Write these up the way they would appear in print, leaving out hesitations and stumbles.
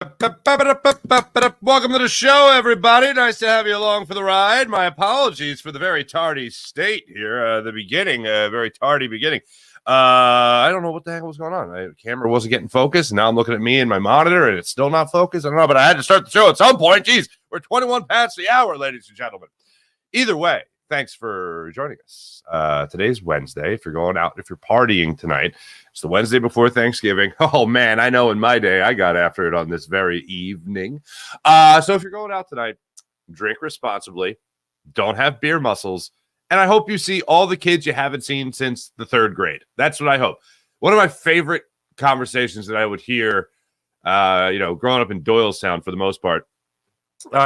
Welcome to the show, everybody. Nice to have you along for the ride. My apologies for the very tardy state here. The beginning, very tardy beginning. I don't know what the heck was going on. The camera wasn't getting focused. Now I'm looking at me and my monitor, and it's still not focused. I don't know, but I had to start the show at some point. Jeez, we're 21 past the hour, ladies and gentlemen. Either way, thanks for joining us. Today's Wednesday. If you're going out, if you're partying tonight, it's the Wednesday before Thanksgiving. Oh, man, I know in my day I got after it on this very evening. So if you're going out tonight, drink responsibly. Don't have beer muscles. And I hope you see all the kids you haven't seen since the third grade. That's what I hope. One of my favorite conversations that I would hear, growing up in Doylestown for the most part,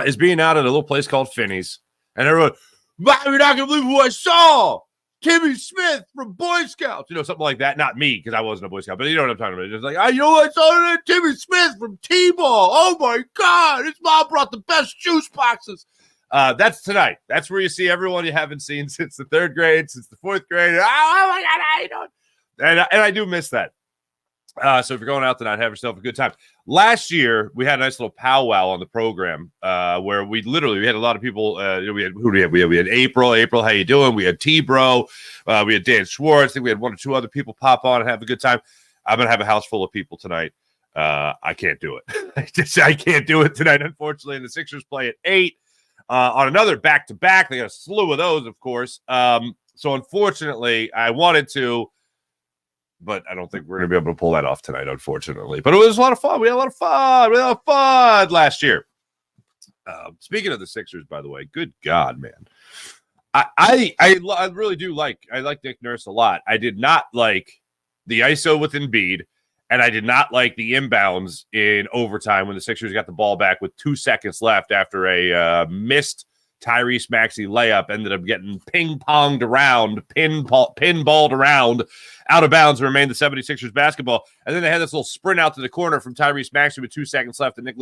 is being out at a little place called Finney's. And everyone, you're not going to believe who I saw. Timmy Smith from Boy Scouts. Something like that. Not me, because I wasn't a Boy Scout, but you know what I'm talking about. Just like, I saw Timmy Smith from T-Ball. Oh, my God. His mom brought the best juice boxes. That's tonight. That's where you see everyone you haven't seen since the third grade, since the fourth grade. Oh, my God, how you doing? And I do miss that. So if you're going out tonight, have yourself a good time. Last year, we had a nice little powwow on the program where we had a lot of people. We had April. April, how you doing? We had T-Bro. We had Dan Schwartz. I think we had one or two other people pop on and have a good time. I'm going to have a house full of people tonight. I can't do it. I can't do it tonight, unfortunately. And the Sixers play at 8 on another back-to-back. They got a slew of those, of course. So unfortunately, I wanted to, but I don't think we're going to be able to pull that off tonight, unfortunately. But it was a lot of fun. We had a lot of fun last year. Speaking of the Sixers, by the way, good God, man. I really do like Nick Nurse a lot. I did not like the ISO with Embiid, and I did not like the inbounds in overtime when the Sixers got the ball back with 2 seconds left after a missed Tyrese Maxey layup ended up getting ping-ponged around, pinballed around, out of bounds, and remained the 76ers basketball. And then they had this little sprint out to the corner from Tyrese Maxey with 2 seconds left, and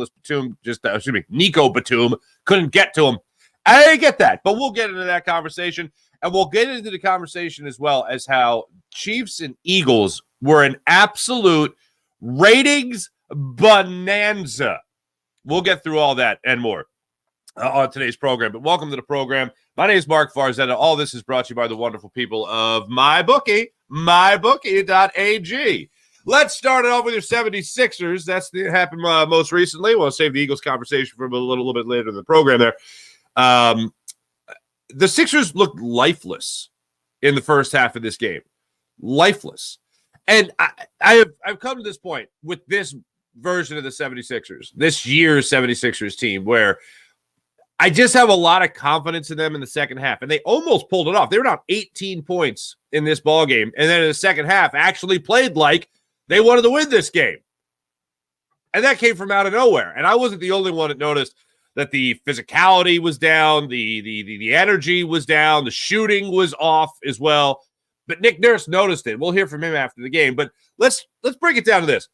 Nico Batum couldn't get to him. I get that, but we'll get into that conversation, and we'll get into the conversation as well as how Chiefs and Eagles were an absolute ratings bonanza. We'll get through all that and more on today's program. But welcome to the program. My name is Mark Farzetta. All this is brought to you by the wonderful people of MyBookie, mybookie.ag. Let's start it off with your 76ers. That's what happened most recently. We'll save the Eagles conversation for a little bit later in the program there. The Sixers looked lifeless in the first half of this game. Lifeless. And I've come to this point with this version of the 76ers, this year's 76ers team, where I just have a lot of confidence in them in the second half. And they almost pulled it off. They were down 18 points in this ball game. And then in the second half, actually played like they wanted to win this game. And that came from out of nowhere. And I wasn't the only one that noticed that the physicality was down, the energy was down, the shooting was off as well. But Nick Nurse noticed it. We'll hear from him after the game. But let's break it down to this.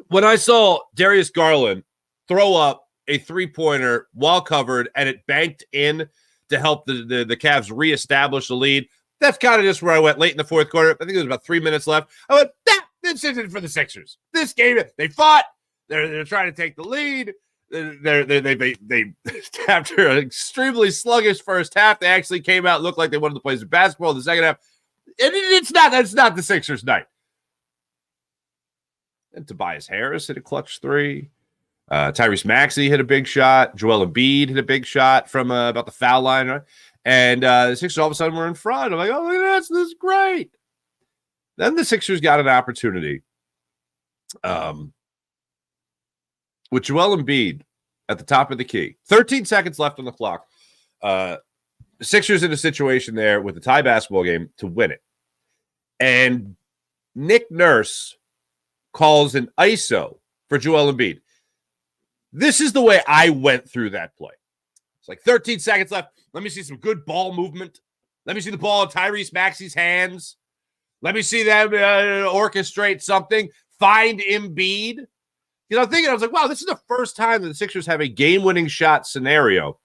When I saw Darius Garland throw up a three-pointer while covered and it banked in to help the Cavs reestablish the lead, that's kind of just where I went late in the fourth quarter. I think there was about 3 minutes left. I went, this isn't for the Sixers. This game, they fought. They're trying to take the lead. They after an extremely sluggish first half, they actually came out and looked like they wanted to play some basketball in the second half. And it's not the Sixers' night. And Tobias Harris hit a clutch three. Tyrese Maxey hit a big shot. Joel Embiid hit a big shot from about the foul line. Right? And the Sixers all of a sudden were in front. I'm like, oh, look at this. This is great. Then the Sixers got an opportunity with Joel Embiid at the top of the key. 13 seconds left on the clock. Sixers in a situation there with a tie basketball game to win it. And Nick Nurse calls an ISO for Joel Embiid. This is the way I went through that play. It's like 13 seconds left. Let me see some good ball movement. Let me see the ball in Tyrese Maxey's hands. Let me see them orchestrate something. Find Embiid. I'm thinking, I was like, wow, this is the first time that the Sixers have a game-winning shot scenario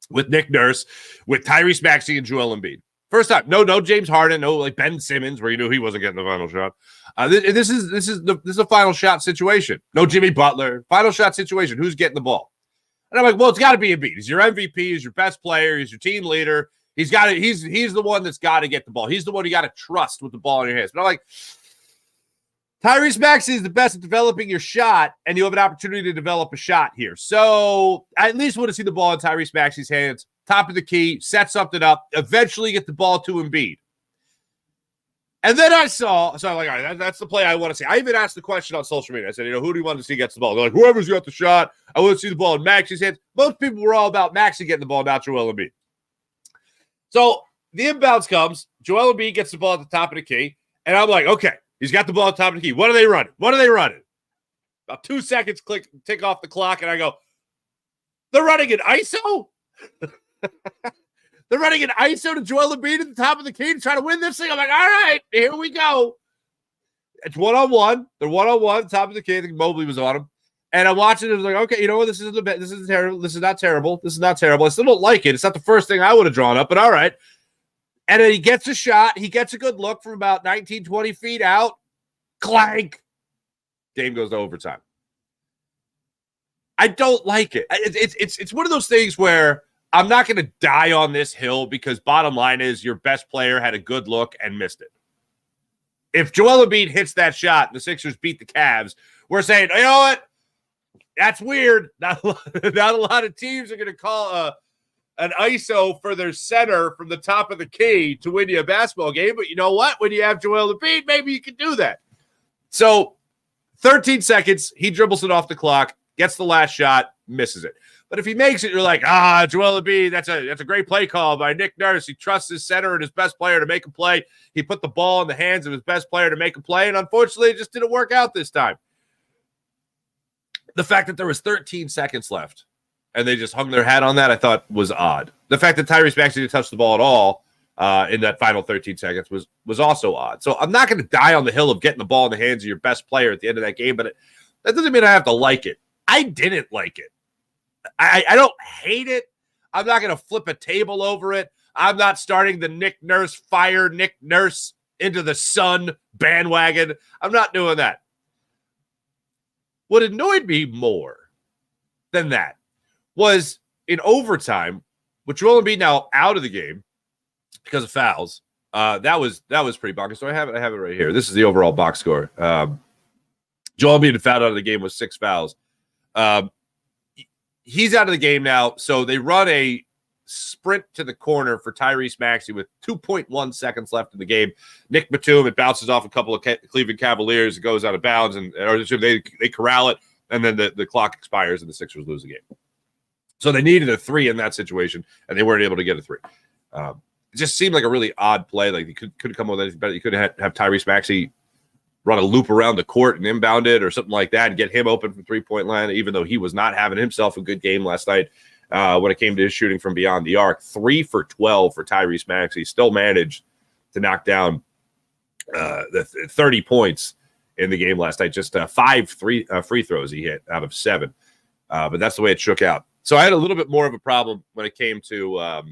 with Nick Nurse, with Tyrese Maxey and Joel Embiid. First time. No James Harden, no like Ben Simmons, where you knew he wasn't getting the final shot. This is a final shot situation. No Jimmy Butler. Final shot situation. Who's getting the ball? And I'm like, well, it's got to be Embiid. He's your MVP. He's your best player. He's your team leader. He's the one that's got to get the ball. He's the one you got to trust with the ball in your hands. But I'm like, Tyrese Maxey is the best at developing your shot, and you have an opportunity to develop a shot here. So I at least want to see the ball in Tyrese Maxey's hands. Top of the key, set something up, eventually get the ball to Embiid. And then I'm like, all right, that's the play I want to see. I even asked the question on social media. I said, who do you want to see gets the ball? They're like, whoever's got the shot. I want to see the ball in Maxey's hands. Most people were all about Maxey getting the ball, not Joel Embiid. So the inbounds comes. Joel Embiid gets the ball at the top of the key. And I'm like, okay, he's got the ball at the top of the key. What are they running? About 2 seconds, tick off the clock, and I go, they're running an ISO? They're running an ISO to Joel Embiid at the top of the key to try to win this thing. I'm like, all right, here we go. It's one-on-one. They're one-on-one, top of the key. I think Mobley was on him. And I'm watching it. I was like, okay, you know what? This isn't terrible. This is not terrible. I still don't like it. It's not the first thing I would have drawn up, but all right. And then he gets a shot. He gets a good look from about 19, 20 feet out. Clank. Game goes to overtime. I don't like it. It's one of those things where I'm not going to die on this hill because bottom line is your best player had a good look and missed it. If Joel Embiid hits that shot and the Sixers beat the Cavs, we're saying, you know what? That's weird. Not a lot of teams are going to call an ISO for their center from the top of the key to win you a basketball game. But you know what? When you have Joel Embiid, maybe you can do that. So 13 seconds, he dribbles it off the clock, gets the last shot, misses it. But if he makes it, you're like, Joel Embiid, that's a great play call by Nick Nurse. He trusts his center and his best player to make a play. He put the ball in the hands of his best player to make a play, and unfortunately, it just didn't work out this time. The fact that there was 13 seconds left and they just hung their hat on that, I thought was odd. The fact that Tyrese Maxey didn't touch the ball at all in that final 13 seconds was also odd. So I'm not going to die on the hill of getting the ball in the hands of your best player at the end of that game, but that doesn't mean I have to like it. I didn't like it. I don't hate it. I'm not going to flip a table over it. I'm not starting the Nick Nurse into the sun bandwagon. I'm not doing that. What annoyed me more than that was in overtime, with Joel Embiid now out of the game because of fouls. That was pretty bonkers. So I have it right here. This is the overall box score. Joel Embiid had fouled out of the game with 6 fouls. He's out of the game now, so they run a sprint to the corner for Tyrese Maxey with 2.1 seconds left in the game. Nick Batum, it bounces off a couple of Cleveland Cavaliers. It goes out of bounds, or they corral it, and then the clock expires, and the Sixers lose the game. So they needed a 3 in that situation, and they weren't able to get a 3. It just seemed like a really odd play. Like, you couldn't come up with anything better. You could have Tyrese Maxey run a loop around the court and inbound it or something like that and get him open from three-point line, even though he was not having himself a good game last night when it came to his shooting from beyond the arc. 3 for 12 for Tyrese Maxey. Still managed to knock down the 30 points in the game last night. Just 5 free throws he hit out of 7. But that's the way it shook out. So I had a little bit more of a problem when it came to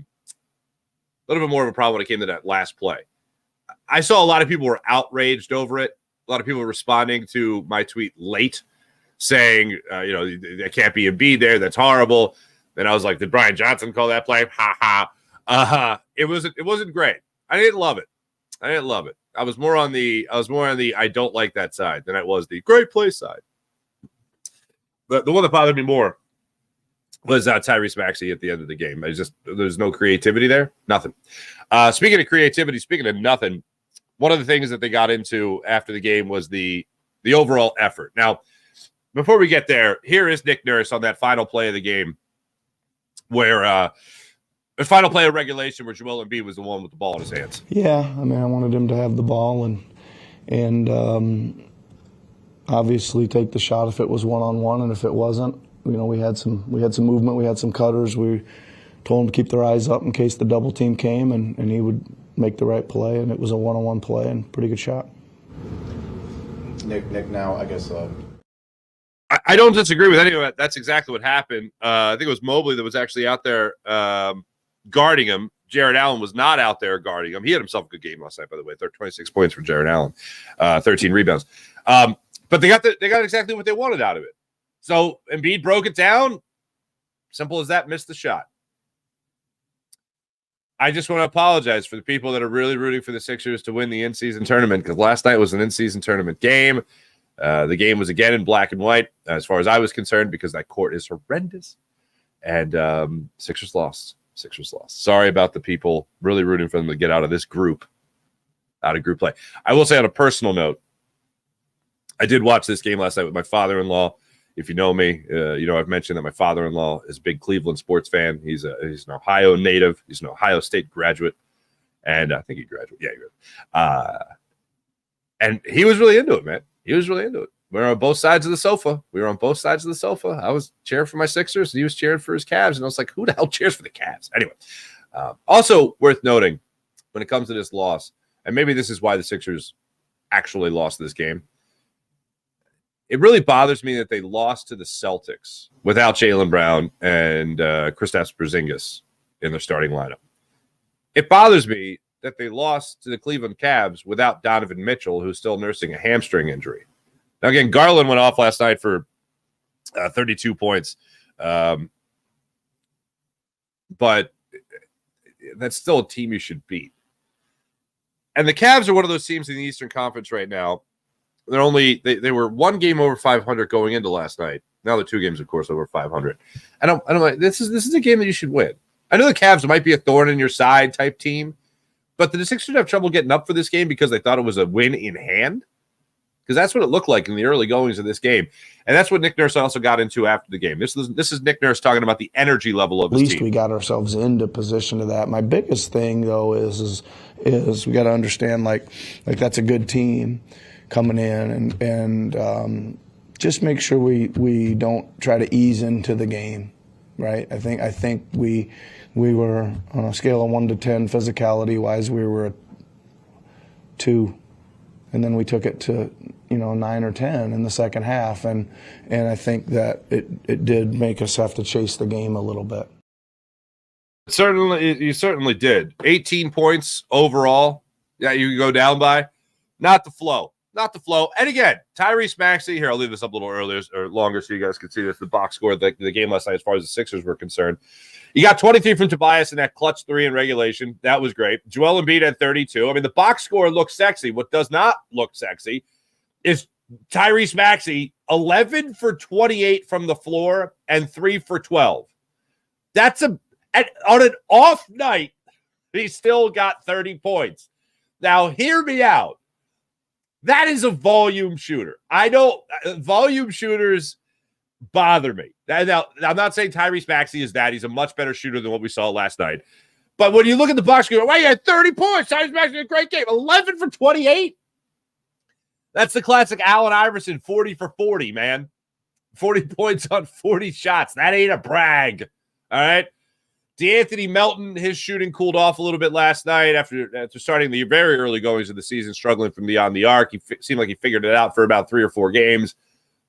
that last play. I saw a lot of people were outraged over it. A lot of people responding to my tweet late saying, there can't be Embiid there. That's horrible. And I was like, did Brian Johnson call that play? Ha ha. It wasn't great. I didn't love it. I was more on the I don't like that side than I was the great play side. But the one that bothered me more was Tyrese Maxey at the end of the game. There's no creativity there. Nothing. Speaking of creativity, speaking of nothing, one of the things that they got into after the game was the overall effort. Now, before we get there, here is Nick Nurse on that final play of the game where the final play of regulation where Joel Embiid was the one with the ball in his hands. Yeah, I mean, I wanted him to have the ball and obviously take the shot if it was one-on-one, and if it wasn't, we had some movement, we had some cutters. We told him to keep their eyes up in case the double team came, and he would make the right play, and it was a one-on-one play and pretty good shot. Nick, now I guess I don't disagree with any of it. That's exactly what happened. I think it was Mobley that was actually out there guarding him, Jared Allen was not out there guarding him. He had himself a good game last night, by the way. 26 points for Jared Allen, 13 rebounds. But they got exactly what they wanted out of it. So Embiid broke it down. Simple as that, missed the shot. I just want to apologize for the people that are really rooting for the Sixers to win the in-season tournament, because last night was an in-season tournament game. The game was again in black and white, as far as I was concerned, because that court is horrendous. And Sixers lost. Sorry about the people really rooting for them to get out of this group, out of group play. I will say on a personal note, I did watch this game last night with my father-in-law. If you know me, I've mentioned that my father-in-law is a big Cleveland sports fan. He's an Ohio native. He's an Ohio State graduate. And I think he graduated. Yeah, he graduated. And he was really into it, man. He was really into it. We were on both sides of the sofa. I was cheering for my Sixers, and he was cheering for his Cavs. And I was like, who the hell cheers for the Cavs? Anyway, also worth noting when it comes to this loss, and maybe this is why the Sixers actually lost this game, it really bothers me that they lost to the Celtics without Jaylen Brown and Kristaps Porzingis in their starting lineup. It bothers me that they lost to the Cleveland Cavs without Donovan Mitchell, who's still nursing a hamstring injury. Now, again, Garland went off last night for 32 points. But that's still a team you should beat. And the Cavs are one of those teams in the Eastern Conference right now. They were one game over 500 going into last night. Now they're 2 games, of course, over 500. And I'm like, this is a game that you should win. I know the Cavs might be a thorn in your side type team, but the Sixers have trouble getting up for this game because they thought it was a win in hand. Because that's what it looked like in the early goings of this game. And that's what Nick Nurse also got into after the game. This is Nick Nurse talking about the energy level of his team. At least we got ourselves into position to that. My biggest thing, though, is we got to understand, like that's a good team coming in, and just make sure we don't try to ease into the game, right? I think we were on a scale of 1 to 10 physicality-wise, we were a 2. And then we took it to 9 or 10 in the second half, and I think that it did make us have to chase the game a little bit. You certainly did. 18 points overall. Yeah, you go down by. Not the flow. And again, Tyrese Maxey. Here, I'll leave this up a little earlier or longer so you guys can see this. The box score of the game last night, as far as the Sixers were concerned. He got 23 from Tobias in that clutch 3 in regulation. That was great. Joel Embiid had 32. I mean, the box score looks sexy. What does not look sexy is Tyrese Maxey, 11 for 28 from the floor and 3 for 12. That's on an off night, he still got 30 points. Now, hear me out. That is a volume shooter. I know volume shooters bother me. Now, I'm not saying Tyrese Maxey is that. He's a much better shooter than what we saw last night. But when you look at the box score, he had 30 points. Tyrese Maxey had a great game. 11 for 28. That's the classic Allen Iverson 40 for 40, man. 40 points on 40 shots. That ain't a brag. All right. DeAnthony Melton, his shooting cooled off a little bit last night after starting the very early goings of the season, struggling from beyond the arc. He seemed like he figured it out for about 3 or 4 games.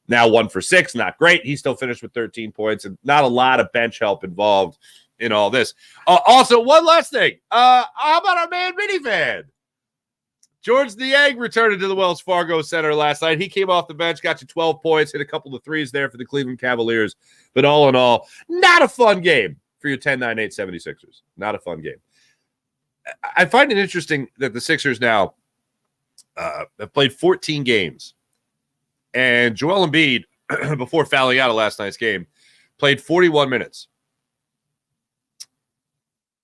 Now 1 for 6, not great. He still finished with 13 points, and not a lot of bench help involved in all this. Also, one last thing. How about our man Minivan? George the Egg returned to the Wells Fargo Center last night. He came off the bench, got you 12 points, hit a couple of threes there for the Cleveland Cavaliers. But all in all, not a fun game for your 10-9-8 76ers. Not a fun game. I find it interesting that the Sixers now have played 14 games. And Joel Embiid, before fouling out of last night's game, played 41 minutes.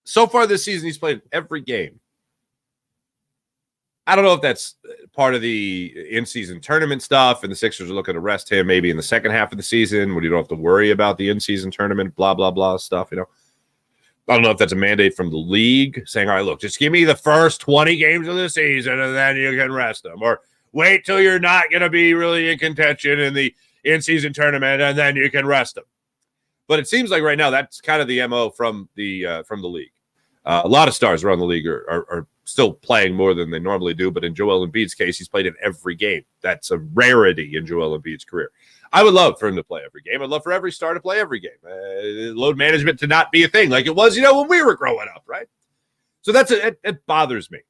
So far this season, he's played every game. I don't know if that's part of the in-season tournament stuff, and the Sixers are looking to rest him maybe in the second half of the season when you don't have to worry about the in-season tournament, blah, blah, blah stuff, I don't know if that's a mandate from the league saying, all right, look, just give me the first 20 games of the season and then you can rest them. Or wait till you're not going to be really in contention in the in-season tournament and then you can rest them. But it seems like right now that's kind of the MO from the league. A lot of stars around the league are still playing more than they normally do, but in Joel Embiid's case, he's played in every game. That's a rarity in Joel Embiid's career. I would love for him to play every game. I'd love for every star to play every game. Load management to not be a thing like it was, when we were growing up, right? So it bothers me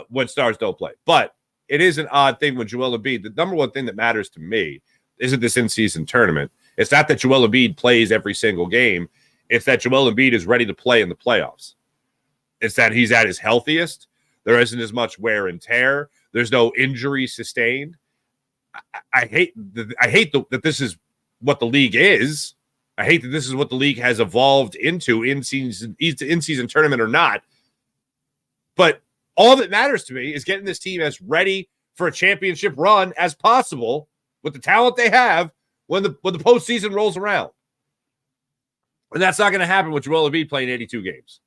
when stars don't play. But it is an odd thing when Joel Embiid, the number one thing that matters to me isn't this in-season tournament. It's not that Joel Embiid plays every single game. It's that Joel Embiid is ready to play in the playoffs. It's that he's at his healthiest. There isn't as much wear and tear. There's no injury sustained. I hate that this is what the league is. I hate that this is what the league has evolved into in-season tournament or not. But all that matters to me is getting this team as ready for a championship run as possible with the talent they have when the postseason rolls around. And that's not going to happen with Joel Embiid playing 82 games.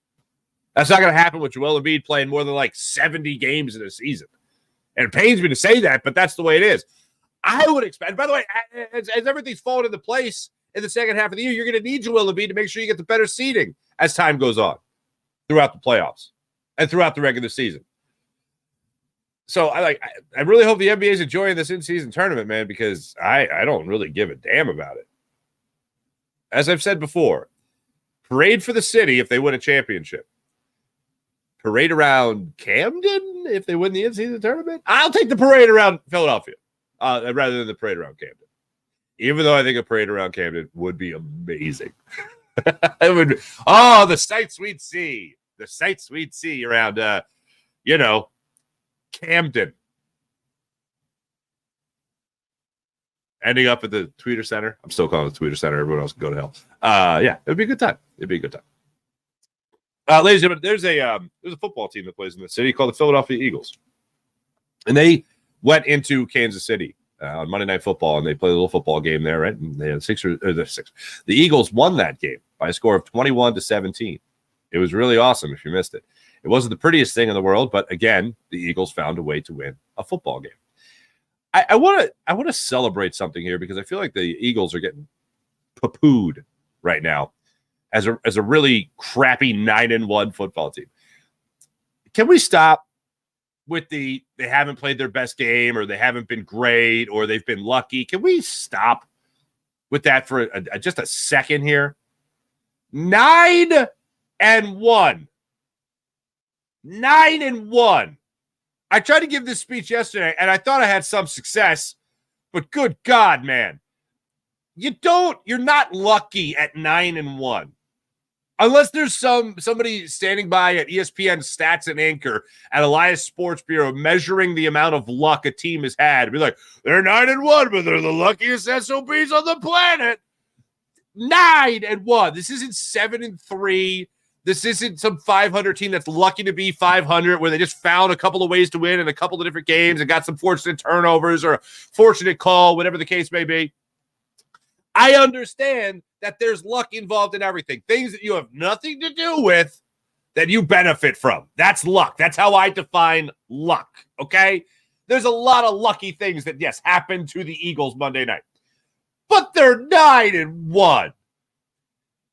That's not going to happen with Joel Embiid playing more than like 70 games in a season. And it pains me to say that, but that's the way it is. I would expect, by the way, as everything's fallen into place in the second half of the year, you're going to need Joel Embiid to make sure you get the better seeding as time goes on throughout the playoffs and throughout the regular season. So I really hope the NBA is enjoying this in-season tournament, man, because I don't really give a damn about it. As I've said before, parade for the city if they win a championship. Parade around Camden if they win the in-season tournament. I'll take the parade around Philadelphia rather than the parade around Camden. Even though I think a parade around Camden would be amazing. It would. Oh, the sights we'd see. The sights we'd see around, Camden. Ending up at the Tweeter Center. I'm still calling it the Tweeter Center. Everyone else can go to hell. Yeah, it'd be a good time. It'd be a good time. Ladies and gentlemen, there's a football team that plays in the city called the Philadelphia Eagles. And they went into Kansas City on Monday Night Football, and they played a little football game there, right? And they had the Eagles won that game by a score of 21-17. It was really awesome if you missed it. It wasn't the prettiest thing in the world, but again, the Eagles found a way to win a football game. I want to celebrate something here because I feel like the Eagles are getting poo-pooed right now as a really crappy 9-1 football team. Can we stop with they haven't played their best game or they haven't been great or they've been lucky? Can we stop with that for just a second here? 9-1. 9-1. I tried to give this speech yesterday, and I thought I had some success, but good God, man. You're not lucky at 9-1. Unless there's somebody standing by at ESPN Stats and Anchor at Elias Sports Bureau measuring the amount of luck a team has had. Be like, they're 9-1, but they're the luckiest SOBs on the planet. 9-1. This isn't 7-3. This isn't some 500 team that's lucky to be 500 where they just found a couple of ways to win in a couple of different games and got some fortunate turnovers or a fortunate call, whatever the case may be. I understand that there's luck involved in everything. Things that you have nothing to do with that you benefit from. That's luck. That's how I define luck, okay? There's a lot of lucky things that, yes, happened to the Eagles Monday night. But they're 9-1.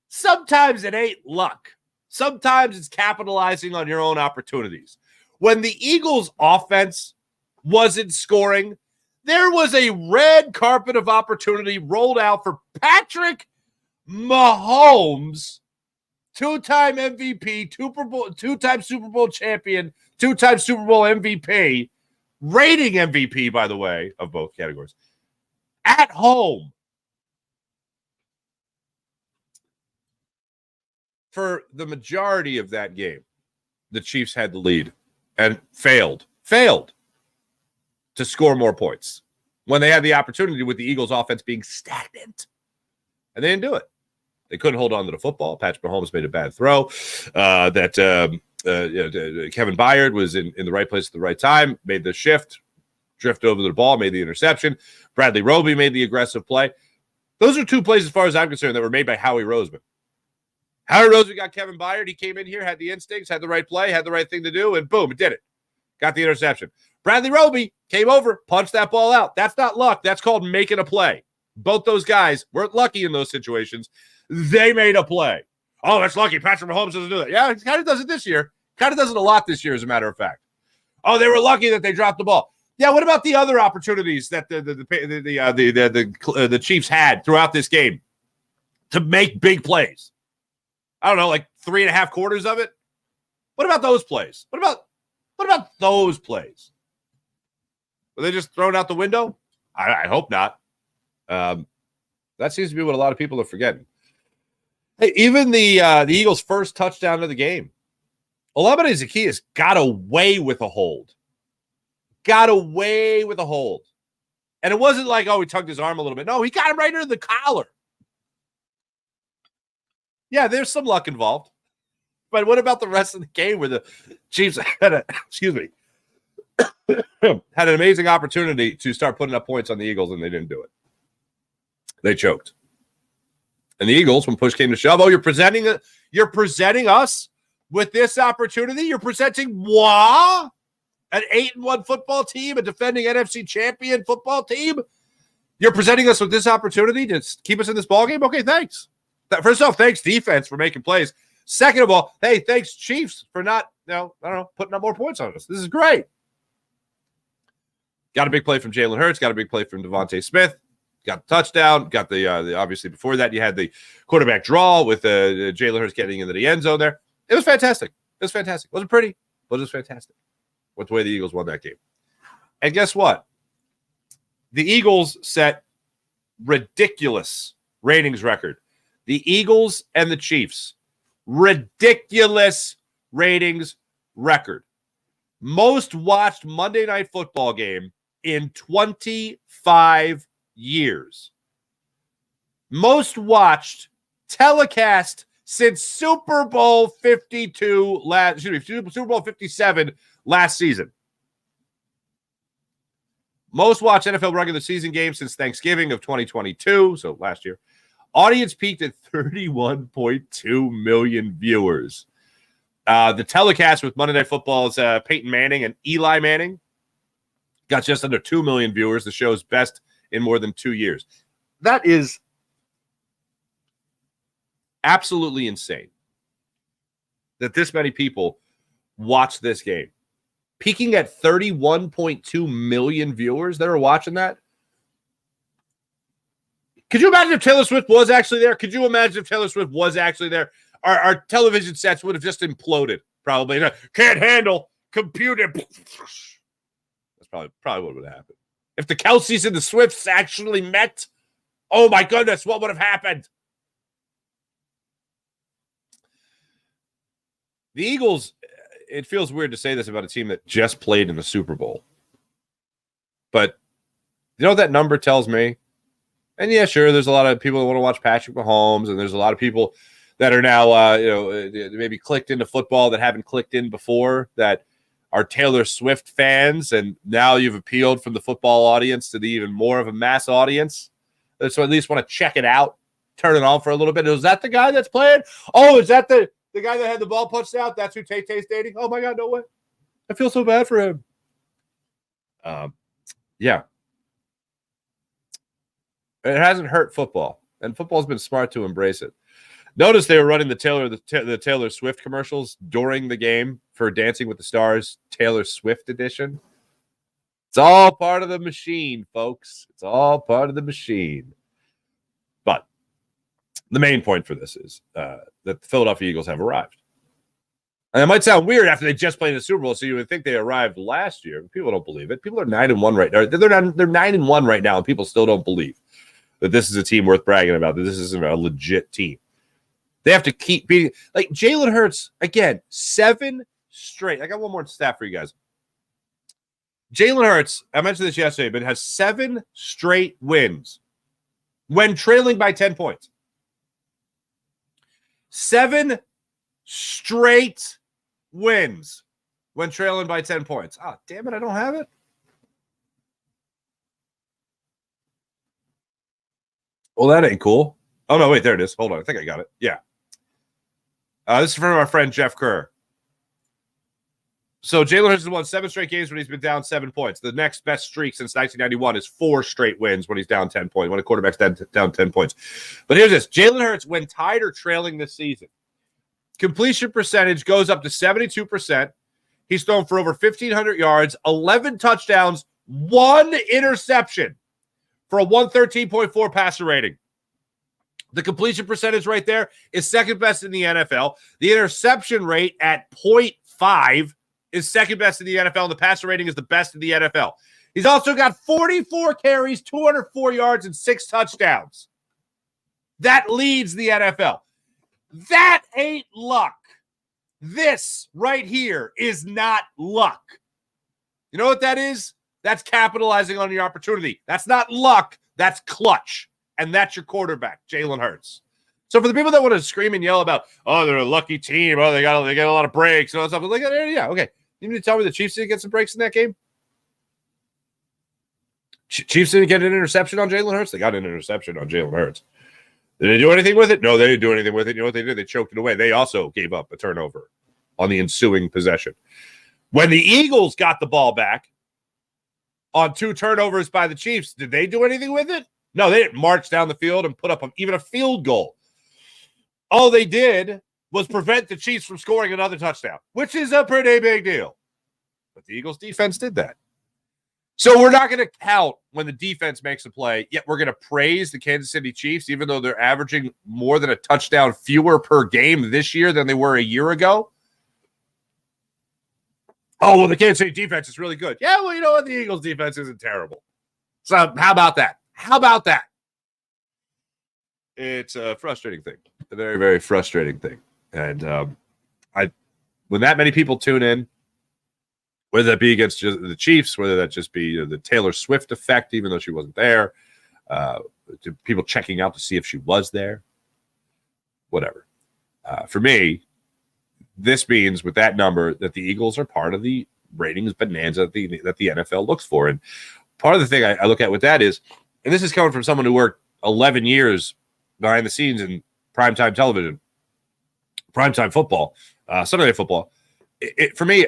Sometimes it ain't luck. Sometimes it's capitalizing on your own opportunities. When the Eagles' offense wasn't scoring, there was a red carpet of opportunity rolled out for Patrick Mahomes, two-time MVP, two-time Super Bowl champion, two-time Super Bowl MVP, rating MVP, by the way, of both categories, at home. For the majority of that game, the Chiefs had the lead and failed to score more points when they had the opportunity with the Eagles offense being stagnant. And they didn't do it. They couldn't hold on to the football. Patrick Mahomes made a bad throw. Kevin Byard was in the right place at the right time, made the shift, drifted over the ball, made the interception. Bradley Roby made the aggressive play. Those are two plays, as far as I'm concerned, that were made by Howie Roseman. Howie Roseman got Kevin Byard. He came in here, had the instincts, had the right play, had the right thing to do, and boom, it did it. Got the interception. Bradley Roby came over, punched that ball out. That's not luck. That's called making a play. Both those guys weren't lucky in those situations. They made a play. Oh, that's lucky. Patrick Mahomes doesn't do that. Yeah, he kind of does it this year. Kind of does it a lot this year, as a matter of fact. Oh, they were lucky that they dropped the ball. Yeah, what about the other opportunities that the Chiefs had throughout this game to make big plays? I don't know, like 3.5 quarters of it. What about those plays? What about those plays? Were they just thrown out the window? I hope not. That seems to be what a lot of people are forgetting. Hey, even the Eagles' first touchdown of the game, Olamide Zaccheaus got away with a hold. And it wasn't like, oh, he tugged his arm a little bit. No, he got him right under the collar. Yeah, there's some luck involved. But what about the rest of the game where the Chiefs had had an amazing opportunity to start putting up points on the Eagles, and they didn't do it. They choked. And the Eagles, when push came to shove, you're presenting us with this opportunity? You're presenting moi, an 8-1 football team, a defending NFC champion football team? You're presenting us with this opportunity to keep us in this ballgame? Okay, thanks. First off, thanks, defense, for making plays. Second of all, hey, thanks, Chiefs, for not, putting up more points on us. This is great. Got a big play from Jalen Hurts. Got a big play from Devontae Smith. Got the touchdown. Got the obviously before that, you had the quarterback draw with Jalen Hurts getting into the end zone there. It was fantastic. Wasn't pretty, but it was fantastic. With the way the Eagles won that game. And guess what? The Eagles set ridiculous ratings record. The Eagles and the Chiefs. Ridiculous ratings record. Most watched Monday Night Football game in 25 years. Most watched telecast since Super Bowl 57 last season. Most watched NFL regular season game since Thanksgiving of 2022, so last year. Audience peaked at 31.2 million viewers. The telecast with Monday Night Football's Peyton Manning and Eli Manning got just under 2 million viewers, the show's best in more than 2 years. That is absolutely insane that this many people watch this game. Peaking at 31.2 million viewers that are watching that. Could you imagine if Taylor Swift was actually there? Our television sets would have just imploded, probably. Can't handle computer. That's probably what would have happened. If the Kelseys and the Swifts actually met, oh my goodness, what would have happened? The Eagles, it feels weird to say this about a team that just played in the Super Bowl. But you know what that number tells me? And yeah, sure, there's a lot of people that want to watch Patrick Mahomes, and there's a lot of people that are now, maybe clicked into football that haven't clicked in before, that are Taylor Swift fans, and now you've appealed from the football audience to the even more of a mass audience. So at least want to check it out, turn it on for a little bit. Is that the guy that's playing? Oh, is that the guy that had the ball punched out? That's who Tay-Tay's dating? Oh, my God, no way. I feel so bad for him. Yeah. It hasn't hurt football, and football's been smart to embrace it. Notice they were running the Taylor Swift commercials during the game for Dancing with the Stars Taylor Swift edition. It's all part of the machine, folks. It's all part of the machine. But the main point for this is that the Philadelphia Eagles have arrived. And it might sound weird after they just played in the Super Bowl, so you would think they arrived last year. But people don't believe it. People are 9-1 right now. They're 9-1 right now, and people still don't believe that this is a team worth bragging about, that this is a legit team. They have to keep beating. Like Jalen Hurts, again, 7 straight. I got one more stat for you guys. Jalen Hurts, I mentioned this yesterday, but has 7 straight wins when trailing by 10 points. 7 straight wins when trailing by 10 points. Oh, damn it, I don't have it. Well, that ain't cool. Oh, no, wait, there it is. Hold on. I think I got it. Yeah. This is from our friend Jeff Kerr. So Jalen Hurts has won 7 straight games when he's been down 7 points. The next best streak since 1991 is 4 straight wins when he's down 10 points, when a quarterback's down 10 points. But here's this. Jalen Hurts, when tied or trailing this season, completion percentage goes up to 72%. He's thrown for over 1,500 yards, 11 touchdowns, 1 interception for a 113.4 passer rating. The completion percentage right there is second best in the NFL. The interception rate at 5 is second best in the NFL, and the passer rating is the best in the NFL. He's also got 44 carries, 204 yards, and 6 touchdowns. That leads the NFL. That ain't luck. This right here is not luck. You know what that is? That's capitalizing on your opportunity. That's not luck. That's clutch. And that's your quarterback, Jalen Hurts. So for the people that want to scream and yell about, oh, they're a lucky team. Oh, they got a lot of breaks and all that stuff. Like, yeah, okay. You need to tell me the Chiefs didn't get some breaks in that game? Chiefs didn't get an interception on Jalen Hurts? They got an interception on Jalen Hurts. Did they do anything with it? No, they didn't do anything with it. You know what they did? They choked it away. They also gave up a turnover on the ensuing possession. When the Eagles got the ball back on 2 turnovers by the Chiefs, did they do anything with it? No, they didn't march down the field and put up even a field goal. All they did was prevent the Chiefs from scoring another touchdown, which is a pretty big deal. But the Eagles defense did that. So we're not going to count when the defense makes a play, yet we're going to praise the Kansas City Chiefs, even though they're averaging more than a touchdown fewer per game this year than they were a year ago. Oh, well, the Kansas City defense is really good. Yeah, well, you know what? The Eagles defense isn't terrible. So how about that? How about that? It's a frustrating thing. A very, very frustrating thing. And when that many people tune in, whether that be against the Chiefs, whether that just be the Taylor Swift effect, even though she wasn't there, to people checking out to see if she was there, whatever. For me, this means with that number that the Eagles are part of the ratings bonanza that the NFL looks for. And part of the thing I look at with that is, and this is coming from someone who worked 11 years behind the scenes in primetime television, primetime football, Sunday Night Football. For me,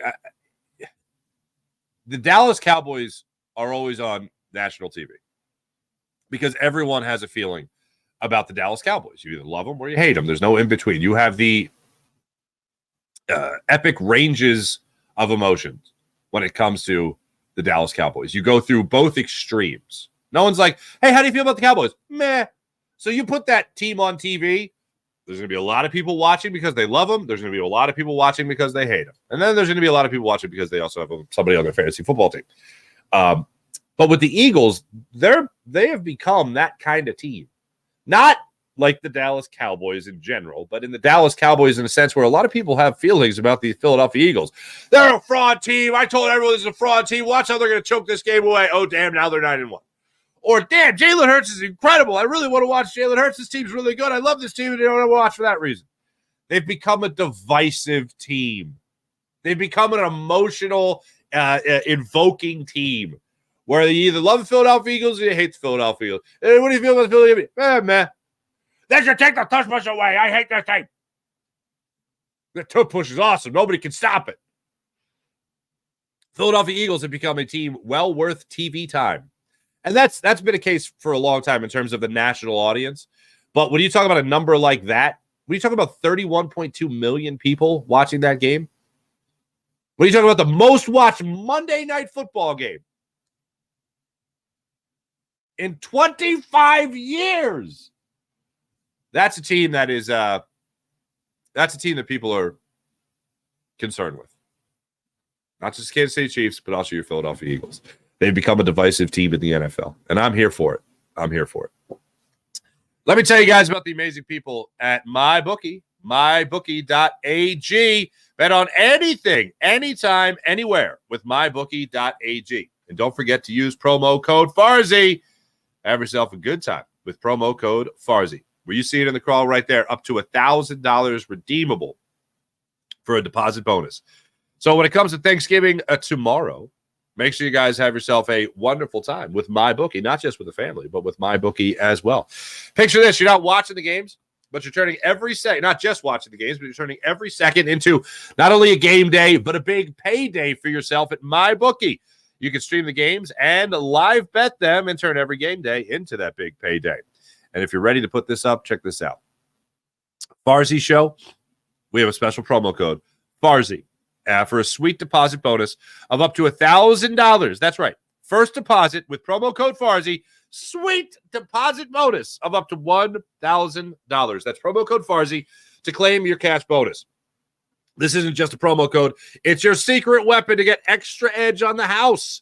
the Dallas Cowboys are always on national TV because everyone has a feeling about the Dallas Cowboys. You either love them or you hate them. There's no in between. You have the epic ranges of emotions when it comes to the Dallas Cowboys. You go through both extremes. No one's like, hey, how do you feel about the Cowboys? Meh. So you put that team on TV, there's going to be a lot of people watching because they love them. There's going to be a lot of people watching because they hate them. And then there's going to be a lot of people watching because they also have somebody on their fantasy football team. But with the Eagles, they have become that kind of team. Not like the Dallas Cowboys in general, but in the Dallas Cowboys in a sense where a lot of people have feelings about the Philadelphia Eagles. They're a fraud team. I told everyone this is a fraud team. Watch how they're going to choke this game away. Oh, damn, now they're 9-1. Or, damn, Jalen Hurts is incredible. I really want to watch Jalen Hurts. This team's really good. I love this team, and I don't want to watch for that reason. They've become a divisive team. They've become an emotional, invoking team where you either love the Philadelphia Eagles or you hate the Philadelphia Eagles. Hey, what do you feel about the Philadelphia Eagles? Man. They should take the tush push away. I hate this team. The tush push is awesome. Nobody can stop it. Philadelphia Eagles have become a team well worth TV time. And that's been a case for a long time in terms of the national audience. But when you talk about a number like that, when you talk about 31.2 million people watching that game, when you talk about the most watched Monday Night Football game in 25 years, that's a team that is that's a team that people are concerned with. Not just Kansas City Chiefs, but also your Philadelphia Eagles. They've become a divisive team in the NFL, and I'm here for it. I'm here for it. Let me tell you guys about the amazing people at MyBookie, mybookie.ag. Bet on anything, anytime, anywhere with mybookie.ag. And don't forget to use promo code Farzy. Have yourself a good time with promo code Farzy. Where you see it in the crawl right there, up to $1,000 redeemable for a deposit bonus. So when it comes to Thanksgiving tomorrow, make sure you guys have yourself a wonderful time with MyBookie, not just with the family, but with MyBookie as well. Picture this. You're not watching the games, but you're turning every second, not just watching the games, but you're turning every second into not only a game day, but a big payday for yourself at MyBookie. You can stream the games and live bet them and turn every game day into that big payday. And if you're ready to put this up, check this out. Farzy Show, we have a special promo code, Farzy. For a sweet deposit bonus of up to $1,000. That's right. First deposit with promo code Farzy. Sweet deposit bonus of up to $1,000. That's promo code Farzy to claim your cash bonus. This isn't just a promo code. It's your secret weapon to get extra edge on the house.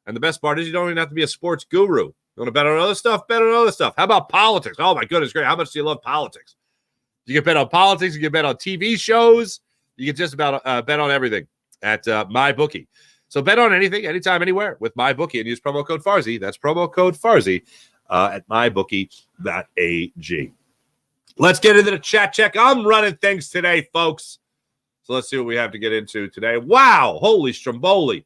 And the best part is you don't even have to be a sports guru. You want to bet on other stuff? Bet on other stuff. How about politics? Oh, my goodness, great. How much do you love politics? You can bet on politics. You can bet on TV shows. You can just about bet on everything at MyBookie. So bet on anything, anytime, anywhere with MyBookie and use promo code Farzy. That's promo code Farzy at mybookie.ag. Let's get into the chat check. I'm running things today, folks. So let's see what we have to get into today. Wow. Holy Stromboli.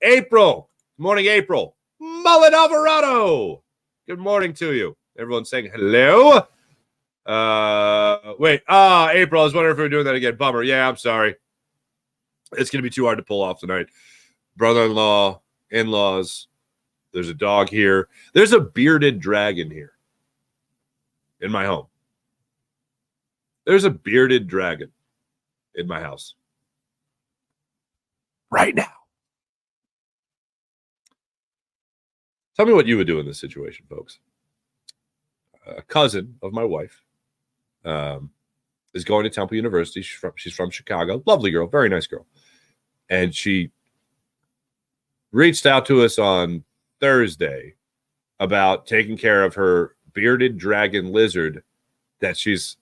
April. Good morning, April. Mullet Alvarado. Good morning to you. Everyone's saying hello. Wait. April, I was wondering if we were doing that again. Bummer. Yeah, I'm sorry. It's going to be too hard to pull off tonight. Brother-in-law, in-laws. There's a dog here. There's a bearded dragon here in my home. There's a bearded dragon in my house right now. Tell me what you would do in this situation, folks. A cousin of my wife is going to Temple University. She's from Chicago. Lovely girl, very nice girl. And she reached out to us on Thursday about taking care of her bearded dragon lizard that she's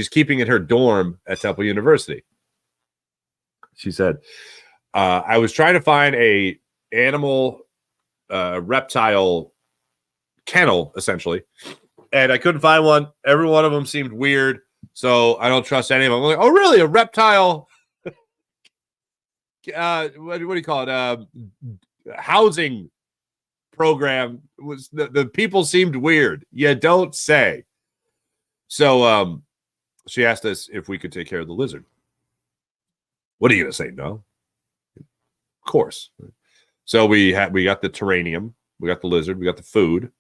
keeping in her dorm at Temple University. She said, I was trying to find a animal reptile kennel, essentially, and I couldn't find one. Every one of them seemed weird, so I don't trust any of them. I'm like, oh, really? A reptile? What do you call it? Housing program was the people seemed weird. You don't say. So, she asked us if we could take care of the lizard. What are you going to say? No? Of course. So we got the terrarium, we got the lizard, we got the food,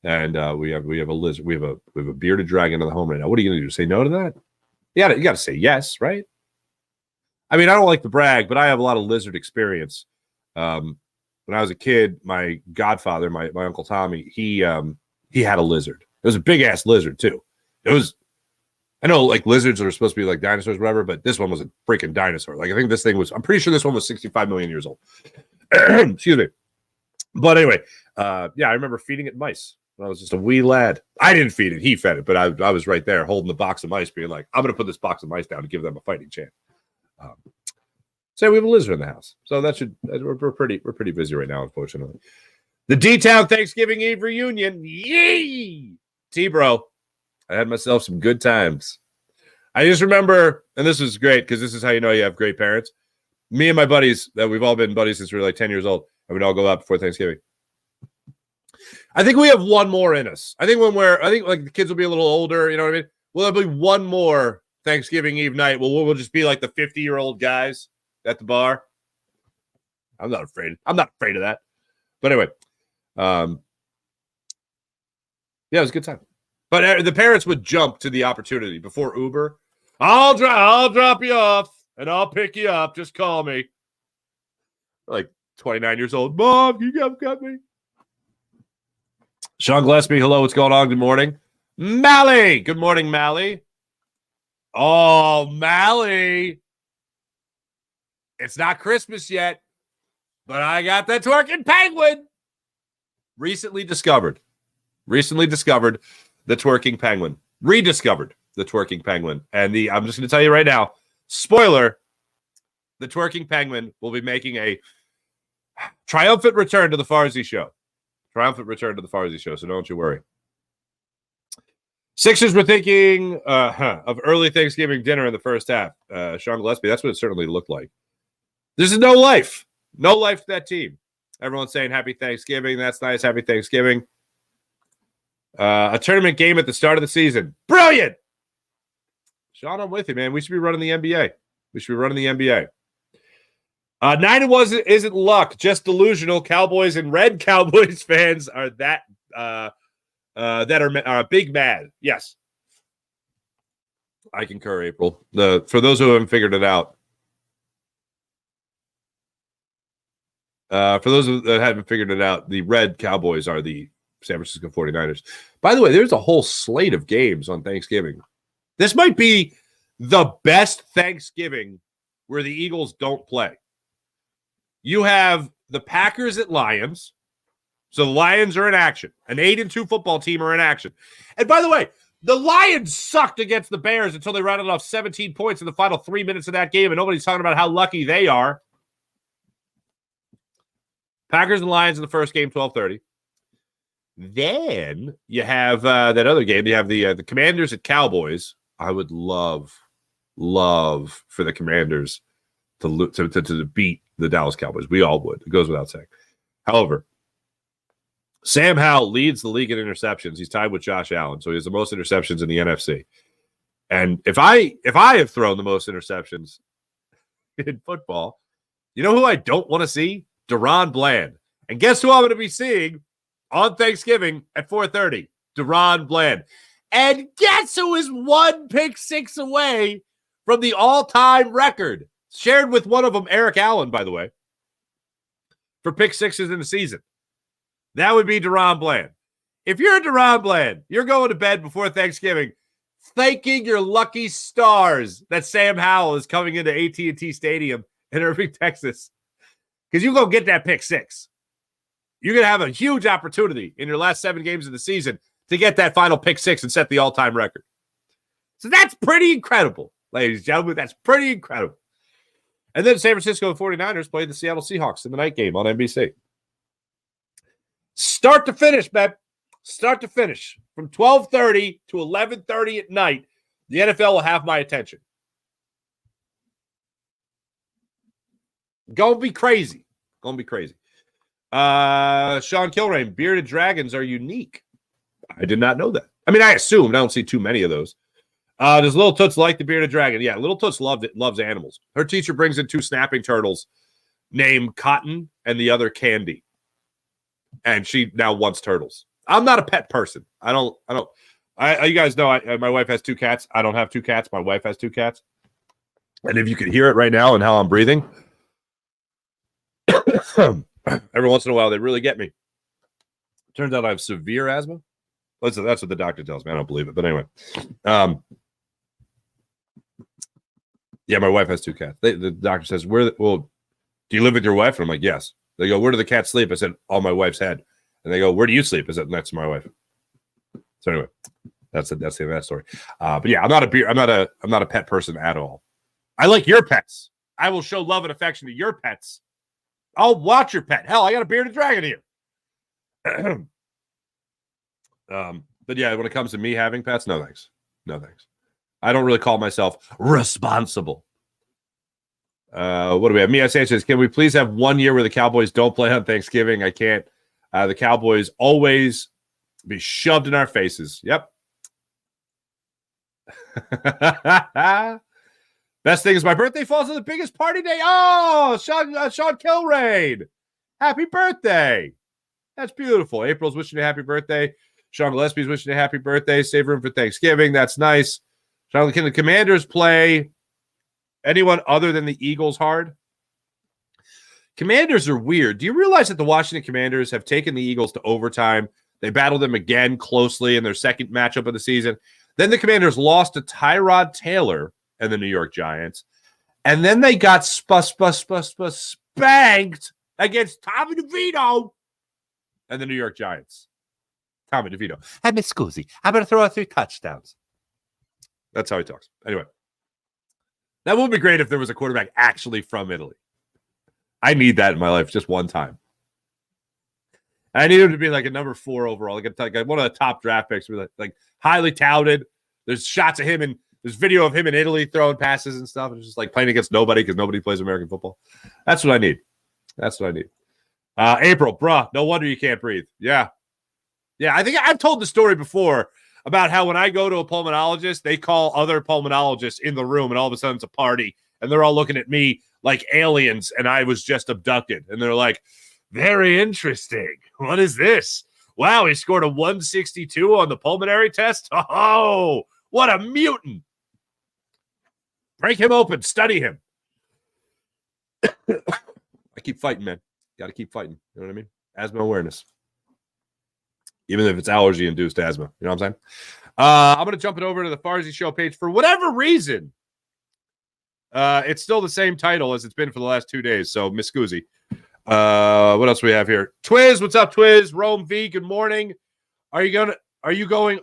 and we have a lizard. We have a bearded dragon in the home right now. What are you going to do? Say no to that? You got to say yes, right? I mean, I don't like to brag, but I have a lot of lizard experience. When I was a kid, my godfather, my Uncle Tommy, he had a lizard. It was a big ass lizard too. It was. I know, like, lizards are supposed to be like dinosaurs, whatever, but this one was a freaking dinosaur. Like, I think this thing was, I'm pretty sure this one was 65 million years old. Excuse me. But anyway, I remember feeding it mice when I was just a wee lad. I didn't feed it. He fed it, but I was right there holding the box of mice being like, I'm going to put this box of mice down to give them a fighting chance. So we have a lizard in the house. So we're pretty busy right now, unfortunately. The D-Town Thanksgiving Eve reunion. Yay! T-Bro. I had myself some good times. I just remember, and this was great because this is how you know you have great parents. Me and my buddies, that we've all been buddies since we were like 10 years old, and we'd all go out before Thanksgiving. I think we have one more in us. I think like the kids will be a little older, you know what I mean? Well, there'll be one more Thanksgiving Eve night. Well, we'll just be like the 50-year-old guys at the bar. I'm not afraid of that. But anyway, yeah, it was a good time. But the parents would jump to the opportunity before Uber. I'll drop you off and I'll pick you up. Just call me. Like 29 years old. Mom, you come get me. Sean Gillespie, hello. What's going on? Good morning. Mally. Good morning, Mally. Oh, Mally. It's not Christmas yet, but I got the twerking penguin. Recently discovered the twerking penguin. Rediscovered the twerking penguin. And I'm just going to tell you right now, spoiler, the twerking penguin will be making a triumphant return to the Farzy show. So don't you worry. Sixers were thinking of early Thanksgiving dinner in the first half. Sean Gillespie, that's what it certainly looked like. This is no life. No life to that team. Everyone's saying happy Thanksgiving. That's nice. Happy Thanksgiving. A tournament game at the start of the season. Brilliant. Sean, I'm with you, man. We should be running the NBA. 9-1 isn't luck, just delusional. Cowboys and red Cowboys fans are that are big mad. Yes. I concur, April. For those who haven't figured it out. For those that haven't figured it out, the red Cowboys are the San Francisco 49ers. By the way, there's a whole slate of games on Thanksgiving. This might be the best Thanksgiving where the Eagles don't play. You have the Packers at Lions. So the Lions are in action. An 8-2 football team are in action. And by the way, the Lions sucked against the Bears until they rounded off 17 points in the final 3 minutes of that game, and nobody's talking about how lucky they are. Packers and Lions in the first game, 12:30. Then you have that other game. You have the Commanders at Cowboys. I would love for the Commanders to beat the Dallas Cowboys. We all would. It goes without saying. However, Sam Howell leads the league in interceptions. He's tied with Josh Allen, so he has the most interceptions in the NFC. And if I have thrown the most interceptions in football, you know who I don't want to see? Deron Bland. And guess who I'm going to be seeing on Thanksgiving at 4:30? Deron Bland. And guess who is one pick six away from the all-time record? Shared with one of them, Eric Allen, by the way, for pick sixes in the season. That would be Deron Bland. If you're a Deron Bland, you're going to bed before Thanksgiving thanking your lucky stars that Sam Howell is coming into AT&T Stadium in Irving, Texas, because you go get that pick six. You're going to have a huge opportunity in your last 7 games of the season to get that final pick six and set the all-time record. So that's pretty incredible, ladies and gentlemen. That's pretty incredible. And then San Francisco 49ers played the Seattle Seahawks in the night game on NBC. Start to finish, man. Start to finish. From 12:30 to 11:30 at night, the NFL will have my attention. Gonna be crazy. Gonna be crazy. Sean Kilrain, bearded dragons are unique. I did not know that. I mean, I assumed. I don't see too many of those. Does Little Toots like the bearded dragon? Yeah, Little Toots loves animals. Her teacher brings in 2 snapping turtles named Cotton and the other Candy. And she now wants turtles. I'm not a pet person. You guys know my wife has 2 cats. I don't have 2 cats. My wife has 2 cats. And if you could hear it right now and how I'm breathing, every once in a while, they really get me. Turns out I have severe asthma. That's what the doctor tells me. I don't believe it. But anyway. Yeah, my wife has 2 cats. The doctor says, do you live with your wife? And I'm like, yes. They go, where do the cats sleep? I said, on my wife's head. And they go, where do you sleep? I said, next to my wife. So anyway, that's the end of that story. But yeah, I'm not a pet person at all. I like your pets. I will show love and affection to your pets. I'll watch your pet. Hell, I got a bearded dragon here. But yeah, when it comes to me having pets, no thanks. No thanks. I don't really call myself responsible. What do we have? Mia Sanchez, can we please have 1 year where the Cowboys don't play on Thanksgiving? I can't. The Cowboys always be shoved in our faces. Yep. Best thing is my birthday falls on the biggest party day. Oh, Sean Kilrain. Happy birthday. That's beautiful. April's wishing you a happy birthday. Sean Gillespie's wishing you a happy birthday. Save room for Thanksgiving. That's nice. Sean, can the Commanders play anyone other than the Eagles hard? Commanders are weird. Do you realize that the Washington Commanders have taken the Eagles to overtime? They battled them again closely in their second matchup of the season. Then the Commanders lost to Tyrod Taylor and the New York Giants. And then they got spanked against Tommy DeVito and the New York Giants. Tommy DeVito. Hey, Miss Scusi, I'm going to throw out 3 touchdowns. That's how he talks. Anyway. That would be great if there was a quarterback actually from Italy. I need that in my life just one time. I need him to be like a number 4 overall, like one of the top draft picks, like highly touted. There's shots of him and there's video of him in Italy throwing passes and stuff. It's just like playing against nobody because nobody plays American football. That's what I need. That's what I need. April, bruh, no wonder you can't breathe. Yeah. Yeah, I think I've told the story before about how when I go to a pulmonologist, they call other pulmonologists in the room and all of a sudden it's a party and they're all looking at me like aliens and I was just abducted. And they're like, very interesting. What is this? Wow, he scored a 162 on the pulmonary test. Oh, what a mutant. Break him open. Study him. I keep fighting, man. Got to keep fighting. You know what I mean? Asthma awareness. Even if it's allergy-induced asthma. You know what I'm saying? I'm going to jump it over to the Farzy Show page. For whatever reason, It's still the same title as it's been for the last 2 days. So, Miss Scusi. What else we have here? Twiz, what's up, Twiz? Rome V, good morning. Are you going are you going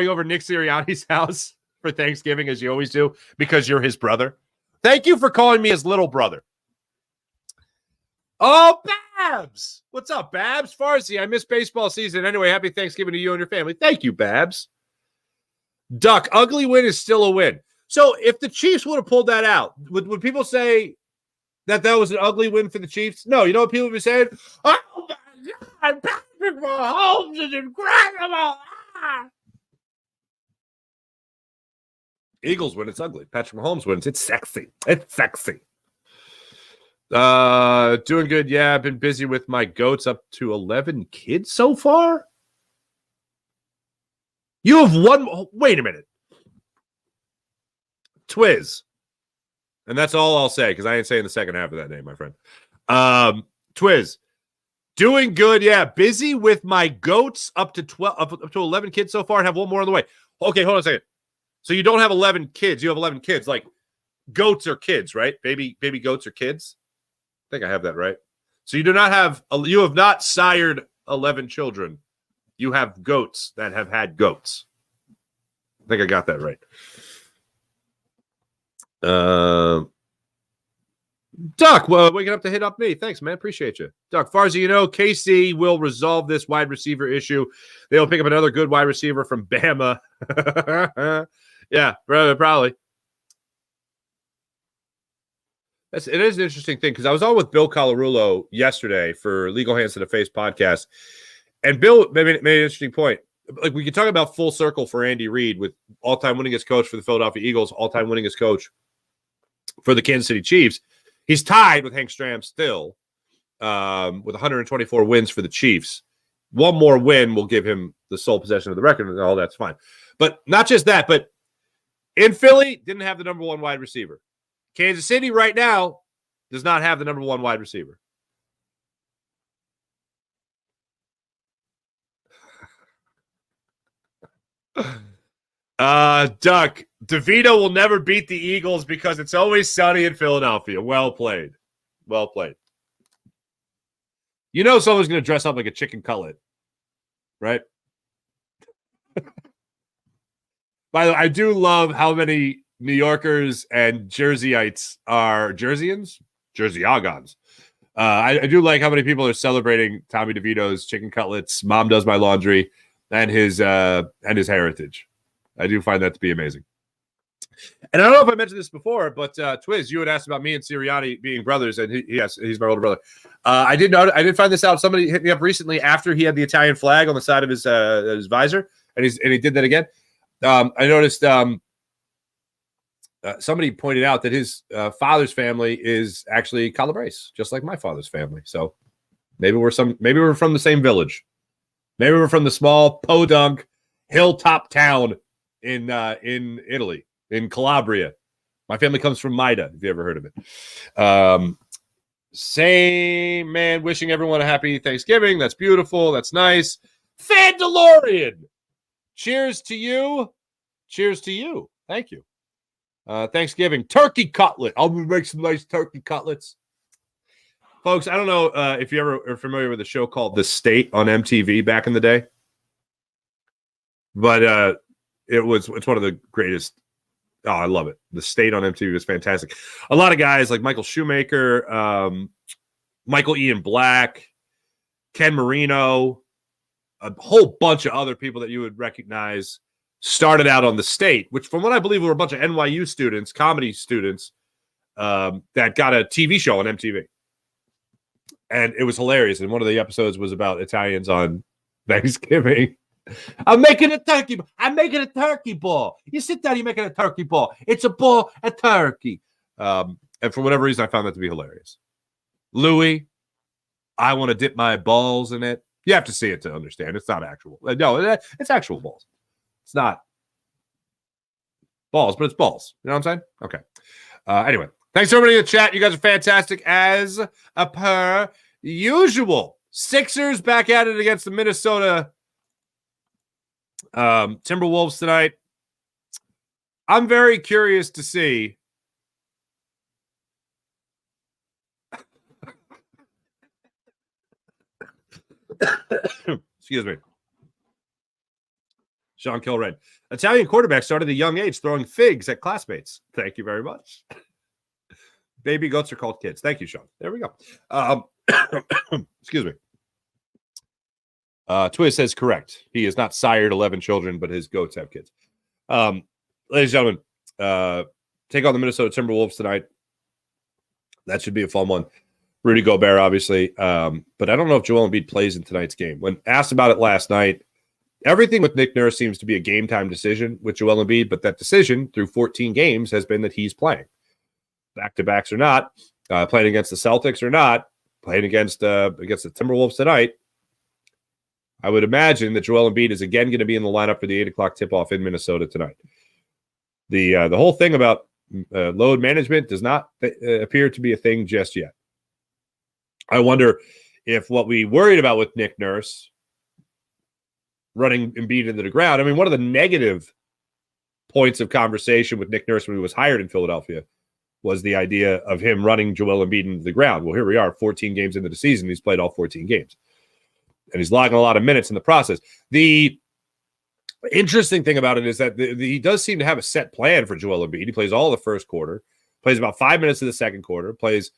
over Nick Sirianni's house for Thanksgiving as you always do because you're his brother? Thank you for calling me his little brother. Oh, Babs. What's up, Babs? Farsi, I missed baseball season. Anyway, happy Thanksgiving to you and your family. Thank you, Babs. Duck, ugly win is still a win. So if the Chiefs would have pulled that out, would people say that was an ugly win for the Chiefs? No, you know what people would be saying? Oh, my God, Patrick Mahomes is incredible. Eagles win, it's ugly. Patrick Mahomes wins, it's sexy. It's sexy. Doing good. Yeah, I've been busy with my goats, up to 11 kids so far. You have one. Wait a minute. Twiz. And that's all I'll say because I ain't saying the second half of that name, my friend. Twiz. Doing good. Yeah, busy with my goats, up to 12, up to 11 kids so far, and have one more on the way. Okay, hold on a second. So you don't have 11 kids. You have 11 kids. Like goats are kids, right? Baby goats are kids. I think I have that right. So you have not sired 11 children. You have goats that have had goats. I think I got that right. Duck, well, waking up to hit up me. Thanks, man. Appreciate you. Duck, far as you know, KC will resolve this wide receiver issue. They'll pick up another good wide receiver from Bama. Yeah, probably. It is an interesting thing because I was on with Bill Colarulo yesterday for Legal Hands to the Face podcast, and Bill made an interesting point. Like we could talk about full circle for Andy Reid with all-time winningest coach for the Philadelphia Eagles, all-time winningest coach for the Kansas City Chiefs. He's tied with Hank Stram still with 124 wins for the Chiefs. One more win will give him the sole possession of the record, and all that's fine. But not just that, but in Philly, didn't have the number one wide receiver. Kansas City right now does not have the number one wide receiver. Duck, DeVito will never beat the Eagles because it's always sunny in Philadelphia. Well played. Well played. You know someone's going to dress up like a chicken cutlet, right? By the way, I do love how many New Yorkers and Jerseyites are Jerseyans? Jerseyagons. I do like how many people are celebrating Tommy DeVito's chicken cutlets, Mom Does My Laundry, and his heritage. I do find that to be amazing. And I don't know if I mentioned this before, but Twiz, you had asked about me and Sirianni being brothers, and yes, he's my older brother. I did find this out. Somebody hit me up recently after he had the Italian flag on the side of his visor, and he did that again. I noticed somebody pointed out that his father's family is actually Calabrese, just like my father's family. So maybe we're from the same village. Maybe we're from the small podunk hilltop town in Italy, in Calabria. My family comes from Maida, if you ever heard of it. Same man, wishing everyone a happy Thanksgiving. That's beautiful. That's nice. Fandalorian. Cheers to you. Cheers to you. Thank you. Thanksgiving turkey cutlet. I'll make some nice turkey cutlets. Folks, I don't know if you ever are familiar with a show called The State on MTV back in the day. But it's one of the greatest. Oh, I love it. The State on MTV was fantastic. A lot of guys like Michael Shoemaker, Michael Ian Black, Ken Marino, a whole bunch of other people that you would recognize started out on The State, which from what I believe were a bunch of NYU students, comedy students, that got a TV show on MTV. And it was hilarious. And one of the episodes was about Italians on Thanksgiving. I'm making a turkey ball. You sit down, you're making a turkey ball. It's a ball, a turkey. And for whatever reason, I found that to be hilarious. Louis, I want to dip my balls in it. You have to see it to understand. It's not actual. No, it's actual balls. It's not balls, but it's balls. You know what I'm saying? Okay. Anyway, thanks to everybody in the chat. You guys are fantastic as per usual. Sixers back at it against the Minnesota Timberwolves tonight. I'm very curious to see. Excuse me. Sean Kilred. Italian quarterback started at a young age throwing figs at classmates. Thank you very much. Baby goats are called kids. Thank you, Sean. There we go. Excuse me. Twiz says correct. He has not sired 11 children, but his goats have kids. Ladies and gentlemen, take on the Minnesota Timberwolves tonight. That should be a fun one. Rudy Gobert, obviously. But I don't know if Joel Embiid plays in tonight's game. When asked about it last night, everything with Nick Nurse seems to be a game-time decision with Joel Embiid, but that decision through 14 games has been that he's playing. Back-to-backs or not, playing against the Celtics or not, playing against the Timberwolves tonight, I would imagine that Joel Embiid is again going to be in the lineup for the 8 o'clock tip-off in Minnesota tonight. The whole thing about load management does not appear to be a thing just yet. I wonder if what we worried about with Nick Nurse running Embiid into the ground, I mean, one of the negative points of conversation with Nick Nurse when he was hired in Philadelphia was the idea of him running Joel Embiid into the ground. Well, here we are, 14 games into the season. He's played all 14 games. And he's logging a lot of minutes in the process. The interesting thing about it is that he does seem to have a set plan for Joel Embiid. He plays all the first quarter, plays about 5 minutes of the second quarter, plays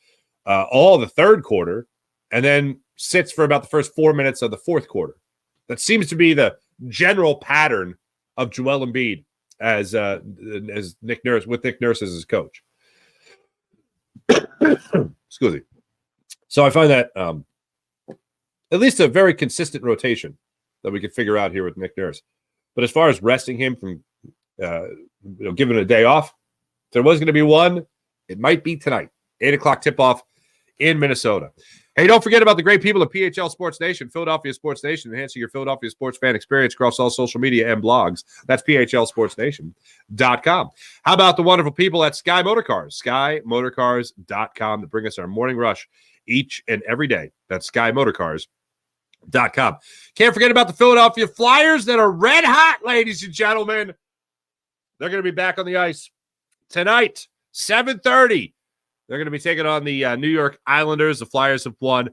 all the third quarter, and then sits for about the first 4 minutes of the fourth quarter. That seems to be the general pattern of Joel Embiid as Nick Nurse, with Nick Nurse as his coach. Excuse me. So I find that at least a very consistent rotation that we could figure out here with Nick Nurse. But as far as resting him from giving a day off, if there was going to be one, it might be tonight. 8 o'clock tip-off in Minnesota. Hey, don't forget about the great people at PHL Sports Nation, Philadelphia Sports Nation, enhancing your Philadelphia sports fan experience across all social media and blogs. That's PHLSportsNation.com. How about the wonderful people at Sky Motorcars, SkyMotorcars.com, that bring us our morning rush each and every day. That's SkyMotorcars.com. Can't forget about the Philadelphia Flyers that are red hot, ladies and gentlemen. They're going to be back on the ice tonight, 7:30. They're going to be taking on the New York Islanders. The Flyers have won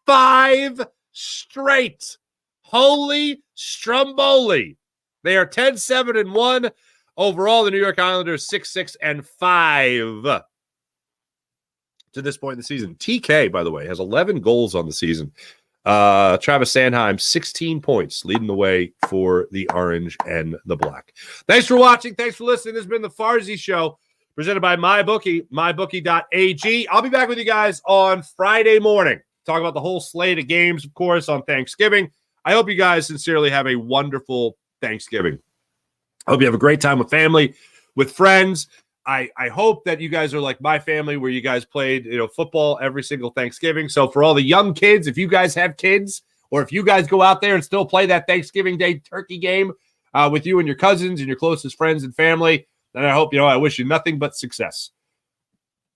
5 straight. Holy Stromboli. They are 10-7-1. Overall, the New York Islanders 6-6-5 to this point in the season. TK, by the way, has 11 goals on the season. Travis Sanheim, 16 points, leading the way for the orange and the black. Thanks for watching. Thanks for listening. This has been the Farzy Show, presented by MyBookie, mybookie.ag. I'll be back with you guys on Friday morning. Talk about the whole slate of games, of course, on Thanksgiving. I hope you guys sincerely have a wonderful Thanksgiving. I hope you have a great time with family, with friends. I hope that you guys are like my family, where you guys played football every single Thanksgiving. So for all the young kids, if you guys have kids, or if you guys go out there and still play that Thanksgiving Day turkey game with you and your cousins and your closest friends and family, then I hope, I wish you nothing but success.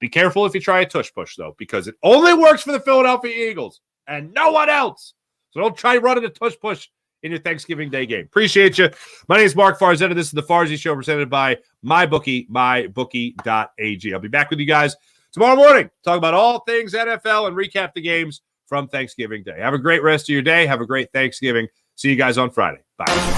Be careful if you try a tush push, though, because it only works for the Philadelphia Eagles and no one else. So don't try running a tush push in your Thanksgiving Day game. Appreciate you. My name is Mark Farzetta. This is the Farzy Show, presented by MyBookie, mybookie.ag. I'll be back with you guys tomorrow morning. Talk about all things NFL and recap the games from Thanksgiving Day. Have a great rest of your day. Have a great Thanksgiving. See you guys on Friday. Bye.